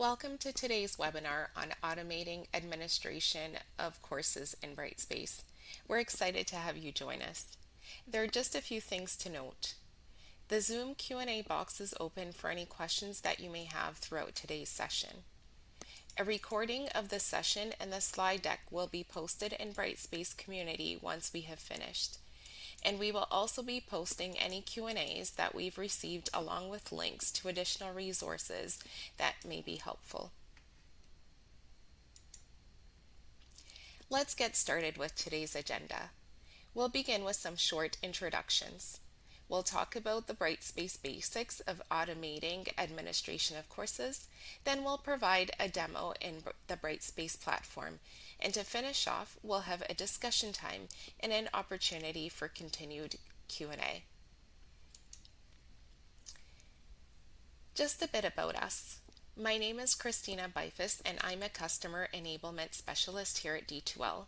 Welcome to today's webinar on automating administration of courses in Brightspace. We're excited to have you join us. There are just a few things to note. The Zoom Q&A box is open for any questions that you may have throughout today's session. A recording of the session and the slide deck will be posted in Brightspace community once we have finished. And we will also be posting any Q&As that we've received along with links to additional resources that may be helpful. Let's get started with today's agenda. We'll begin with some short introductions. We'll talk about the Brightspace basics of automating administration of courses. Then we'll provide a demo in the Brightspace platform. And to finish off, we'll have a discussion time and an opportunity for continued Q&A. Just a bit about us. My name is Christina Bifus, and I'm a Customer Enablement Specialist here at D2L.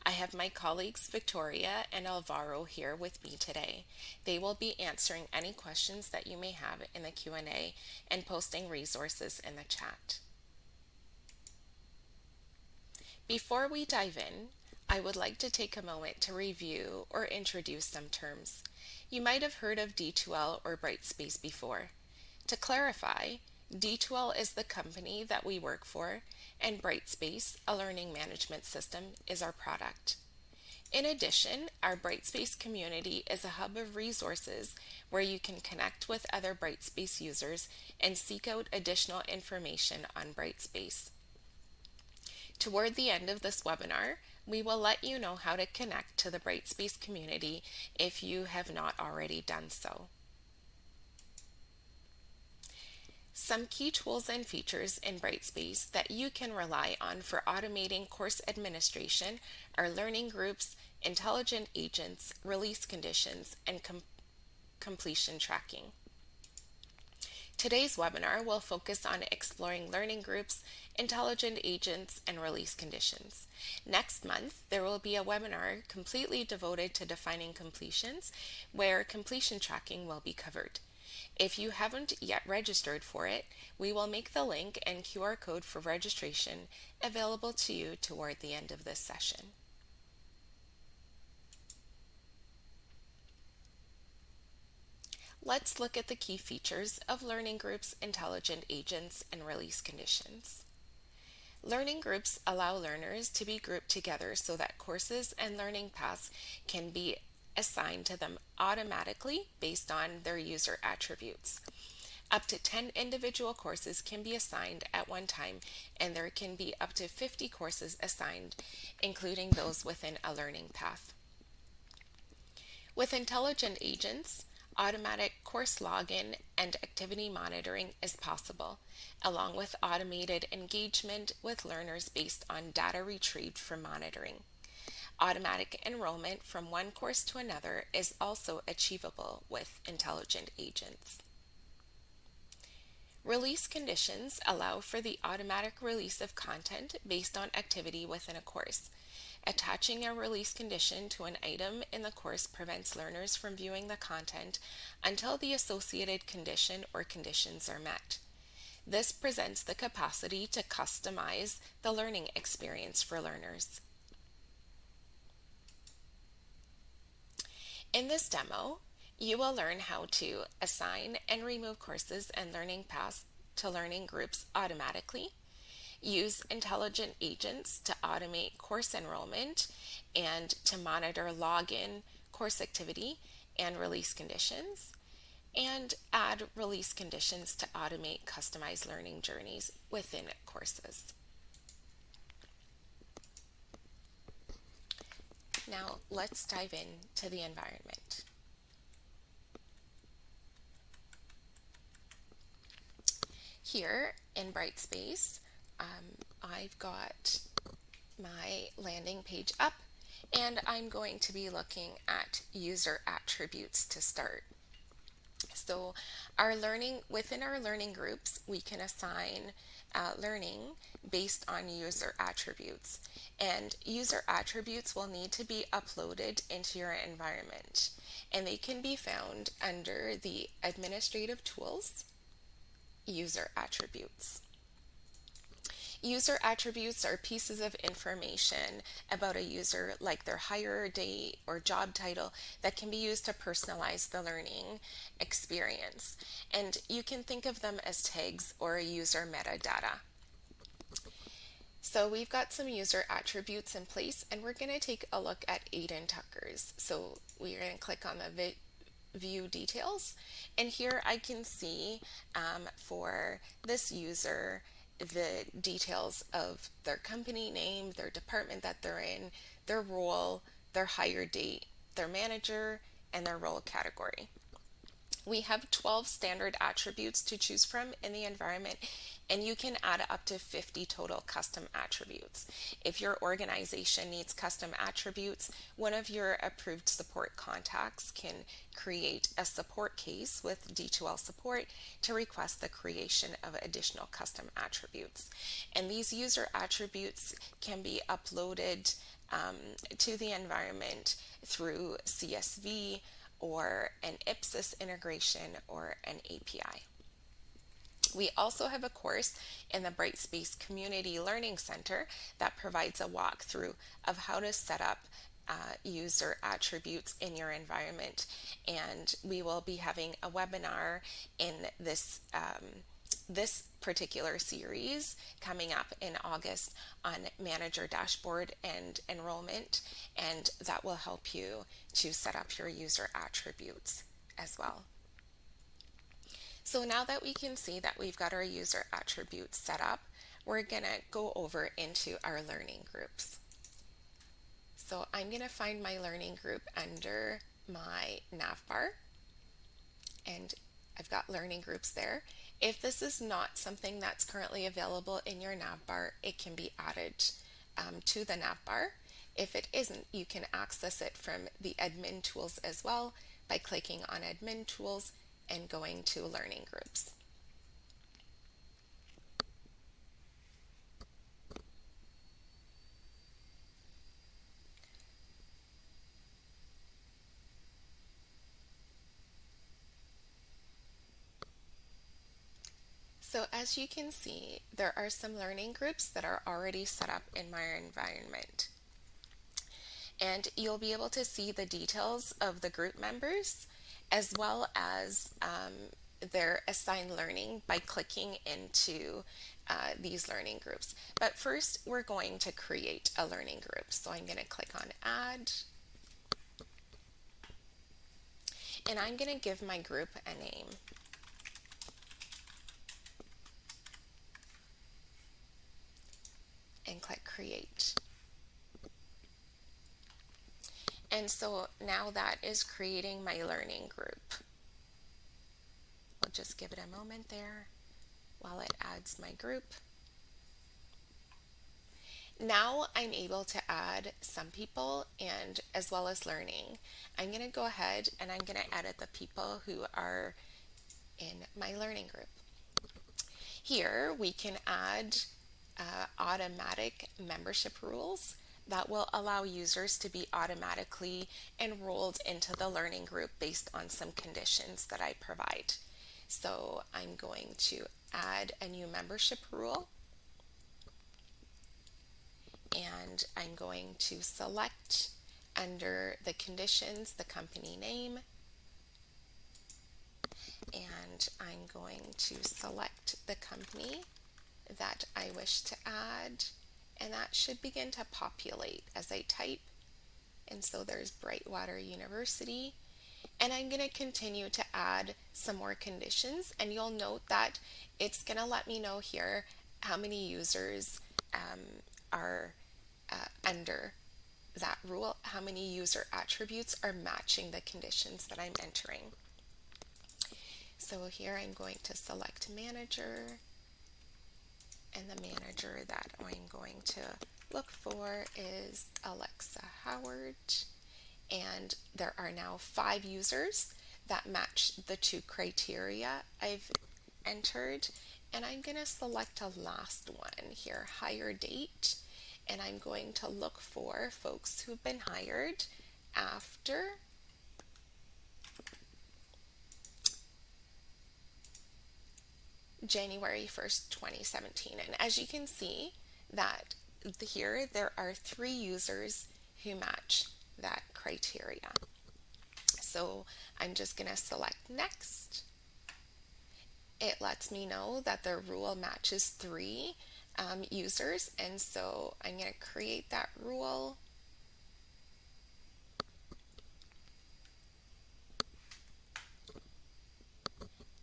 I have my colleagues Victoria and Alvaro here with me today. They will be answering any questions that you may have in the Q&A and posting resources in the chat. Before we dive in, I would like to take a moment to review or introduce some terms. You might have heard of D2L or Brightspace before. To clarify, D2L is the company that we work for, and Brightspace, a learning management system, is our product. In addition, our Brightspace community is a hub of resources where you can connect with other Brightspace users and seek out additional information on Brightspace. Toward the end of this webinar, we will let you know how to connect to the Brightspace community if you have not already done so. Some key tools and features in Brightspace that you can rely on for automating course administration are learning groups, intelligent agents, release conditions, and completion tracking. Today's webinar will focus on exploring learning groups, intelligent agents, and release conditions. Next month, there will be a webinar completely devoted to defining completions, where completion tracking will be covered. If you haven't yet registered for it, we will make the link and QR code for registration available to you toward the end of this session. Let's look at the key features of learning groups, intelligent agents, and release conditions. Learning groups allow learners to be grouped together so that courses and learning paths can be assigned to them automatically based on their user attributes. Up to 10 individual courses can be assigned at one time, and there can be up to 50 courses assigned, including those within a learning path. With intelligent agents, automatic course login and activity monitoring is possible, along with automated engagement with learners based on data retrieved from monitoring. Automatic enrollment from one course to another is also achievable with intelligent agents. Release conditions allow for the automatic release of content based on activity within a course. Attaching a release condition to an item in the course prevents learners from viewing the content until the associated condition or conditions are met. This presents the capacity to customize the learning experience for learners. In this demo, you will learn how to assign and remove courses and learning paths to learning groups automatically, use intelligent agents to automate course enrollment and to monitor login, course activity, and release conditions, and add release conditions to automate customized learning journeys within courses. Now let's dive into the environment. Here in Brightspace, I've got my landing page up, and I'm going to be looking at user attributes to start. So within our learning groups, we can assign learning based on user attributes, and user attributes will need to be uploaded into your environment, and they can be found under the administrative tools, user attributes. User attributes are pieces of information about a user, like their hire date or job title, that can be used to personalize the learning experience. And you can think of them as tags or user metadata. So we've got some user attributes in place, and we're going to take a look at Aiden Tucker's. So we're going to click on the view details, and here I can see for this user the details of their company name, their department that they're in, their role, their hire date, their manager, and their role category. We have 12 standard attributes to choose from in the environment, and you can add up to 50 total custom attributes. If your organization needs custom attributes, one of your approved support contacts can create a support case with D2L support to request the creation of additional custom attributes. And these user attributes can be uploaded to the environment through CSV or an Ipsys integration or an API. We also have a course in the Brightspace Community Learning Center that provides a walkthrough of how to set up user attributes in your environment, and we will be having a webinar in this particular series coming up in August on manager dashboard and enrollment, and that will help you to set up your user attributes as well. So now that we can see that we've got our user attributes set up, we're going to go over into our learning groups. So I'm going to find my learning group under my navbar, and I've got learning groups there. If this is not something that's currently available in your navbar, it can be added to the navbar. If it isn't, you can access it from the admin tools as well by clicking on admin tools and going to learning groups. So as you can see, there are some learning groups that are already set up in my environment. And you'll be able to see the details of the group members as well as their assigned learning by clicking into these learning groups. But first, we're going to create a learning group. So I'm going to click on Add, and I'm going to give my group a name. And click Create. And so now that is creating my learning group. We'll just give it a moment there while it adds my group. Now I'm able to add some people and as well as learning. I'm going to go ahead and I'm going to edit the people who are in my learning group. Here we can add automatic membership rules that will allow users to be automatically enrolled into the learning group based on some conditions that I provide. So I'm going to add a new membership rule, and I'm going to select under the conditions the company name, and I'm going to select the company that I wish to add, and that should begin to populate as I type. And so there's Brightwater University, and I'm going to continue to add some more conditions, and you'll note that it's going to let me know here how many users are under that rule, how many user attributes are matching the conditions that I'm entering. So here I'm going to select manager, and the manager that I'm going to look for is Alexa Howard, and there are now 5 users that match the 2 criteria I've entered, and I'm going to select a last one here, hire date, and I'm going to look for folks who've been hired after January 1st, 2017. And as you can see that here there are 3 users who match that criteria. So I'm just going to select next. It lets me know that the rule matches 3 users, and so I'm going to create that rule.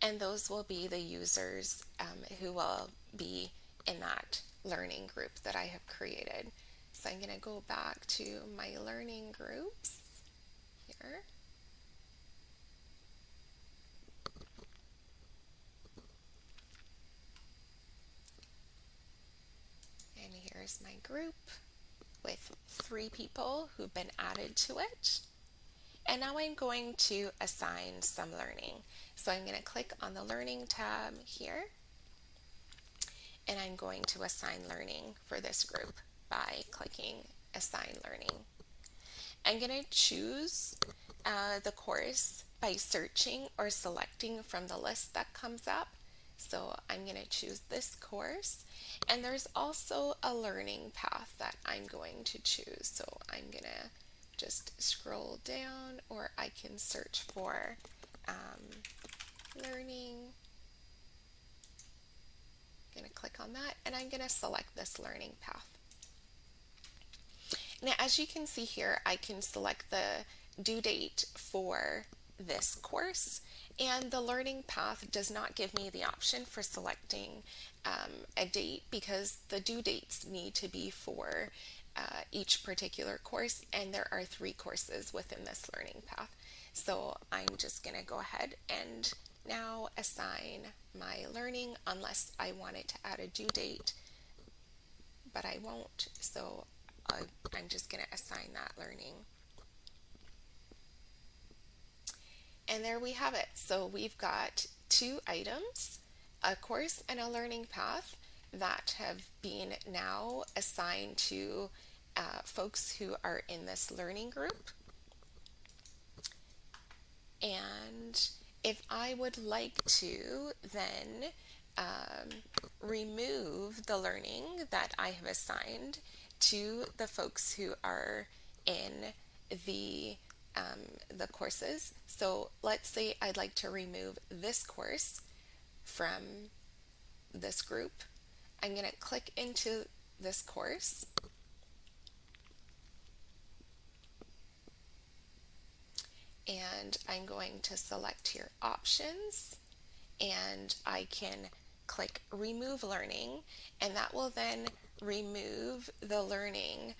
And those will be the users who will be in that learning group that I have created. So I'm going to go back to my learning groups here. And here's my group with 3 people who've been added to it. And now I'm going to assign some learning. So I'm going to click on the Learning tab here, and I'm going to assign learning for this group by clicking Assign Learning. I'm going to choose the course by searching or selecting from the list that comes up. So I'm going to choose this course, and there's also a learning path that I'm going to choose. So I'm going to just scroll down, or I can search for learning. I'm going to click on that, and I'm going to select this learning path. Now, as you can see here, I can select the due date for this course, and the learning path does not give me the option for selecting a date, because the due dates need to be for each particular course, and there are 3 courses within this learning path. So I'm just going to go ahead and now assign my learning, unless I wanted to add a due date, but I won't. So I'm just going to assign that learning. And there we have it. So we've got 2 items, a course and a learning path, that have been now assigned to folks who are in this learning group. And if I would like to then remove the learning that I have assigned to the folks who are in the courses. So let's say I'd like to remove this course from this group. I'm going to click into this course, and I'm going to select here options, and I can click remove learning, and that will then remove the learning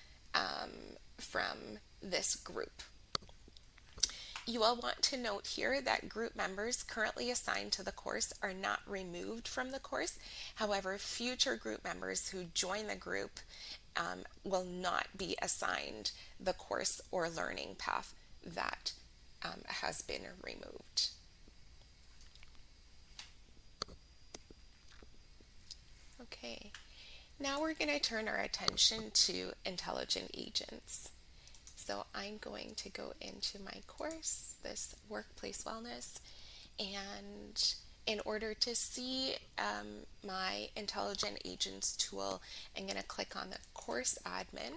from this group. You will want to note here that group members currently assigned to the course are not removed from the course. However, future group members who join the group will not be assigned the course or learning path that has been removed. Okay, now we're going to turn our attention to intelligent agents. So I'm going to go into my course, this workplace wellness, and in order to see my intelligent agents tool, I'm going to click on the course admin,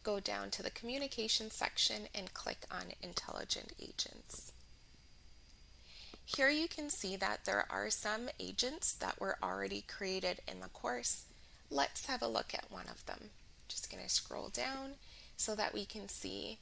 go down to the communication section, and click on intelligent agents. Here you can see that there are some agents that were already created in the course. Let's have a look at one of them. Just going to scroll down so that we can see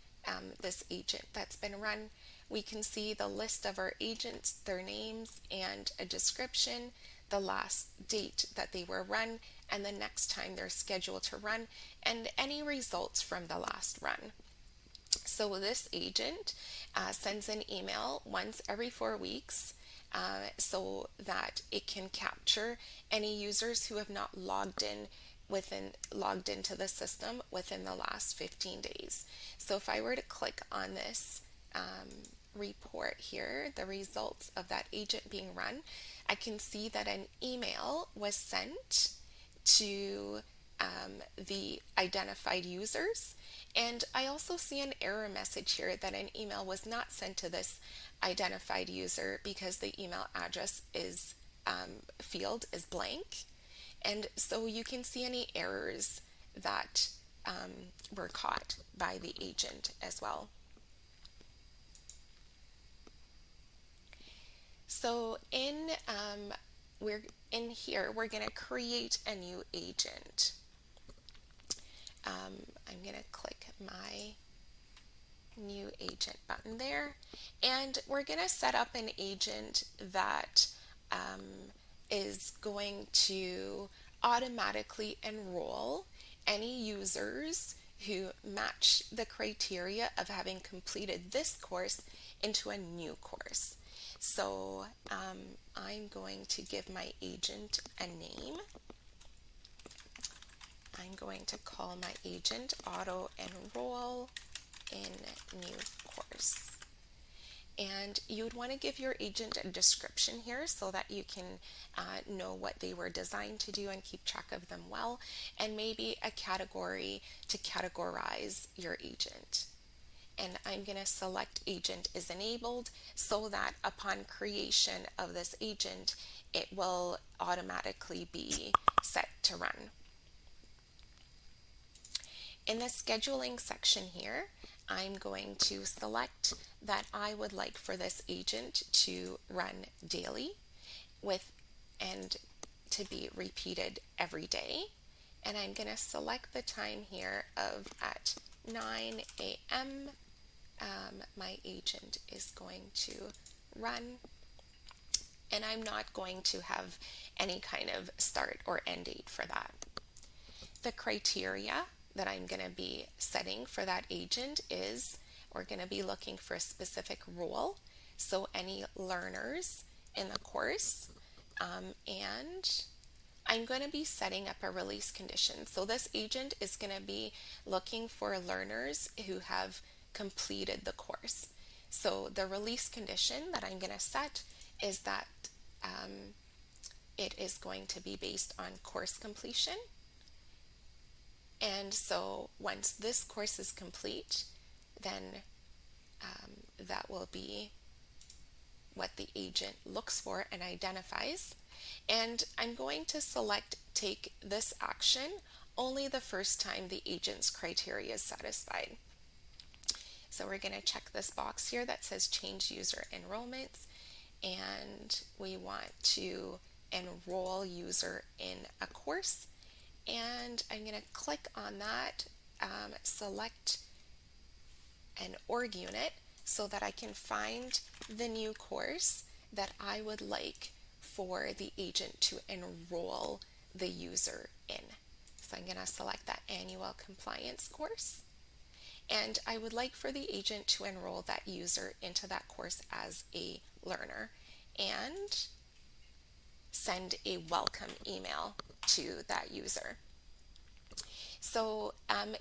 this agent that's been run. We can see the list of our agents, their names, and a description, the last date that they were run, and the next time they're scheduled to run, and any results from the last run. So this agent sends an email once every 4 weeks so that it can capture any users who have not logged into the system within the last 15 days. So if I were to click on this report here, the results of that agent being run, I can see that an email was sent to the identified users, and I also see an error message here that an email was not sent to this identified user because the email address is field is blank. And so you can see any errors that were caught by the agent as well. So in here, we're going to create a new agent. I'm going to click my new agent button there, and we're going to set up an agent that is going to automatically enroll any users who match the criteria of having completed this course into a new course. So I'm going to give my agent a name. I'm going to call my agent Auto Enroll in New Course. And you would want to give your agent a description here so that you can know what they were designed to do and keep track of them well, and maybe a category to categorize your agent. And I'm going to select agent is enabled so that upon creation of this agent, it will automatically be set to run. In the scheduling section here, I'm going to select that I would like for this agent to run daily and to be repeated every day. And I'm going to select the time here of at 9 a.m. My agent is going to run, and I'm not going to have any kind of start or end date for that. The criteria that I'm going to be setting for that agent is we're going to be looking for a specific role, so any learners in the course, and I'm going to be setting up a release condition. So this agent is going to be looking for learners who have completed the course. So the release condition that I'm going to set is that it is going to be based on course completion. And so once this course is complete, then that will be what the agent looks for and identifies. And I'm going to select take this action only the first time the agent's criteria is satisfied. So we're going to check this box here that says change user enrollments, and we want to enroll user in a course. And I'm going to click on that, select an org unit so that I can find the new course that I would like for the agent to enroll the user in. So I'm going to select that annual compliance course. And I would like for the agent to enroll that user into that course as a learner and send a welcome email to that user. So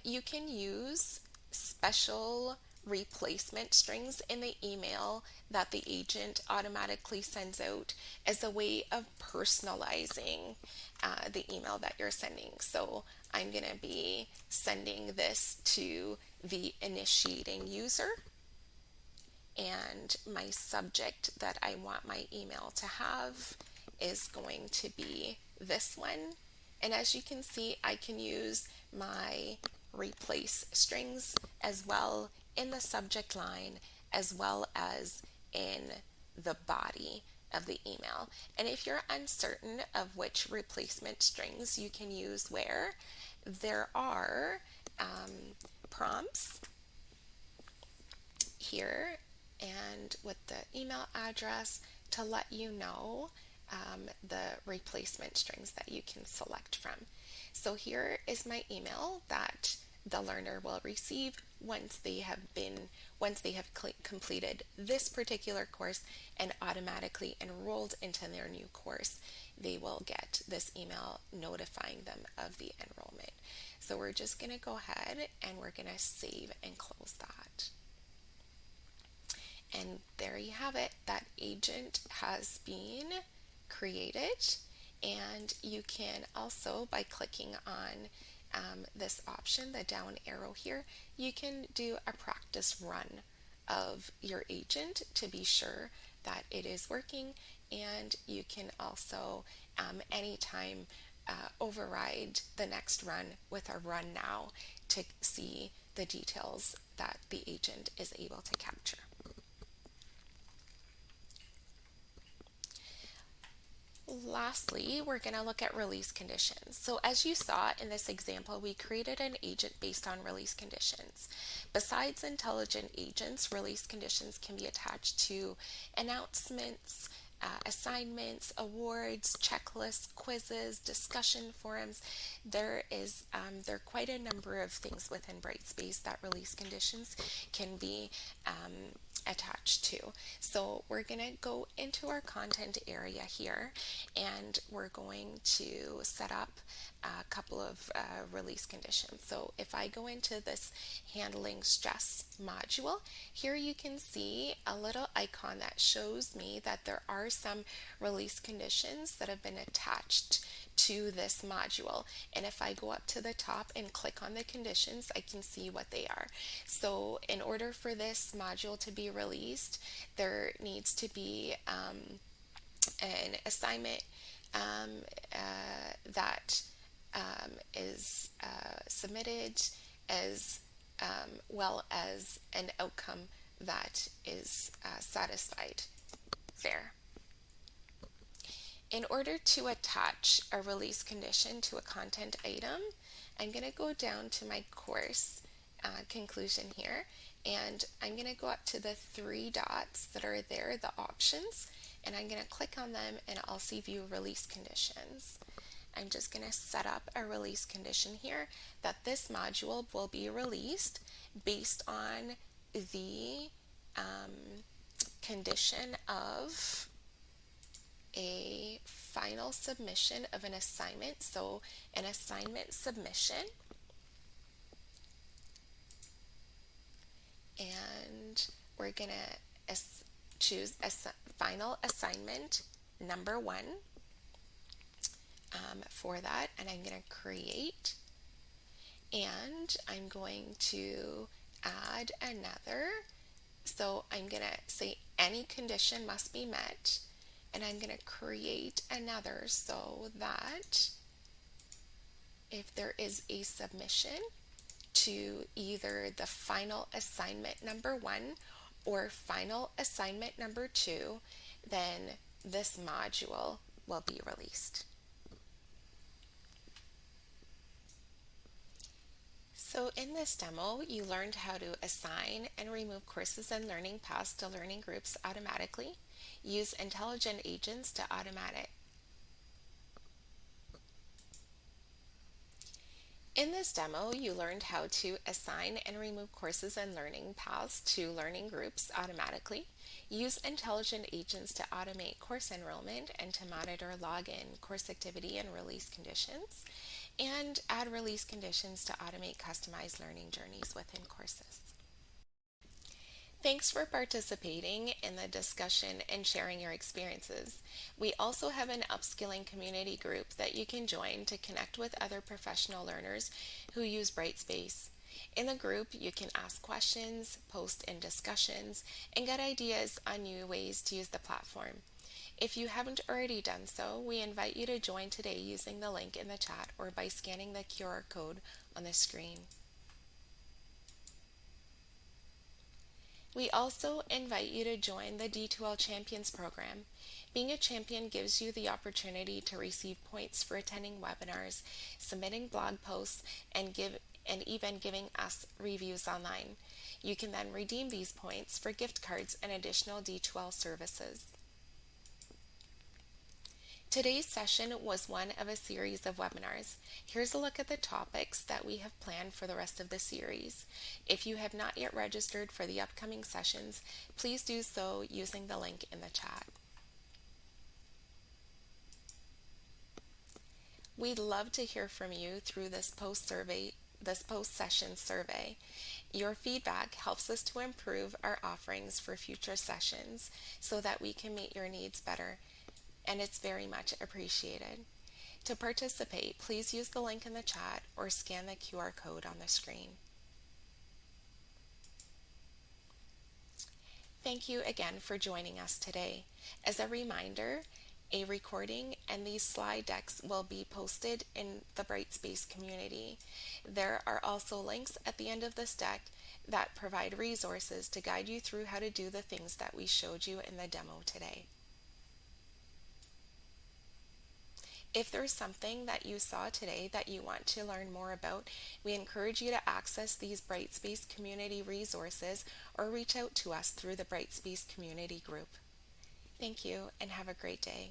you can use special replacement strings in the email that the agent automatically sends out as a way of personalizing the email that you're sending. So I'm going to be sending this to the initiating user, and my subject that I want my email to have is going to be this one. And as you can see, I can use my replace strings as well in the subject line as well as in the body of the email. And if you're uncertain of which replacement strings you can use where, there are prompts here and with the email address to let you know the replacement strings that you can select from. So here is my email that the learner will receive once they have completed this particular course and automatically enrolled into their new course. They will get this email notifying them of the enrollment. So we're just going to go ahead and we're going to save and close that. And there you have it. That agent has been created, and you can also, by clicking on this option, the down arrow here, you can do a practice run of your agent to be sure that it is working and you can also anytime override the next run with a run now to see the details that the agent is able to capture. Lastly, we're going to look at release conditions. So as you saw in this example, we created an agent based on release conditions. Besides intelligent agents, release conditions can be attached to announcements, assignments, awards, checklists, quizzes, discussion forums. There are quite a number of things within Brightspace that release conditions can be attached to. So we're going to go into our content area here, and we're going to set up a couple of release conditions. So if I go into this handling stress module, here you can see a little icon that shows me that there are some release conditions that have been attached to this module. And if I go up to the top and click on the conditions, I can see what they are. So in order for this module to be released, there needs to be an assignment that is submitted, as well as an outcome that is satisfied there. In order to attach a release condition to a content item, I'm going to go down to my course conclusion here, and I'm going to go up to the three dots that are there, the options, and I'm going to click on them, and I'll see view release conditions. I'm just going to set up a release condition here that this module will be released based on the condition of a final submission of an assignment. So an assignment submission, and we're going to choose a final assignment number 1 for that, and I'm going to create, and I'm going to add another. So I'm going to say any condition must be met, and I'm going to create another so that if there is a submission to either the final assignment number 1 or final assignment number 2, then this module will be released. So in this demo, you learned how to assign and remove courses and learning paths to learning groups automatically, use intelligent agents to automate it. In this demo, you learned how to assign and remove courses and learning paths to learning groups automatically, use intelligent agents to automate course enrollment and to monitor login, course activity, and release conditions, and add release conditions to automate customized learning journeys within courses. Thanks for participating in the discussion and sharing your experiences. We also have an upskilling community group that you can join to connect with other professional learners who use Brightspace. In the group, you can ask questions, post in discussions, and get ideas on new ways to use the platform. If you haven't already done so, we invite you to join today using the link in the chat or by scanning the QR code on the screen. We also invite you to join the D2L Champions program. Being a champion gives you the opportunity to receive points for attending webinars, submitting blog posts, and even giving us reviews online. You can then redeem these points for gift cards and additional D2L services. Today's session was one of a series of webinars. Here's a look at the topics that we have planned for the rest of the series. If you have not yet registered for the upcoming sessions, please do so using the link in the chat. We'd love to hear from you through this post-session survey. Your feedback helps us to improve our offerings for future sessions so that we can meet your needs better, and it's very much appreciated. To participate, please use the link in the chat or scan the QR code on the screen. Thank you again for joining us today. As a reminder, a recording and these slide decks will be posted in the Brightspace community. There are also links at the end of this deck that provide resources to guide you through how to do the things that we showed you in the demo today. If there's something that you saw today that you want to learn more about, we encourage you to access these Brightspace community resources or reach out to us through the Brightspace community group. Thank you and have a great day.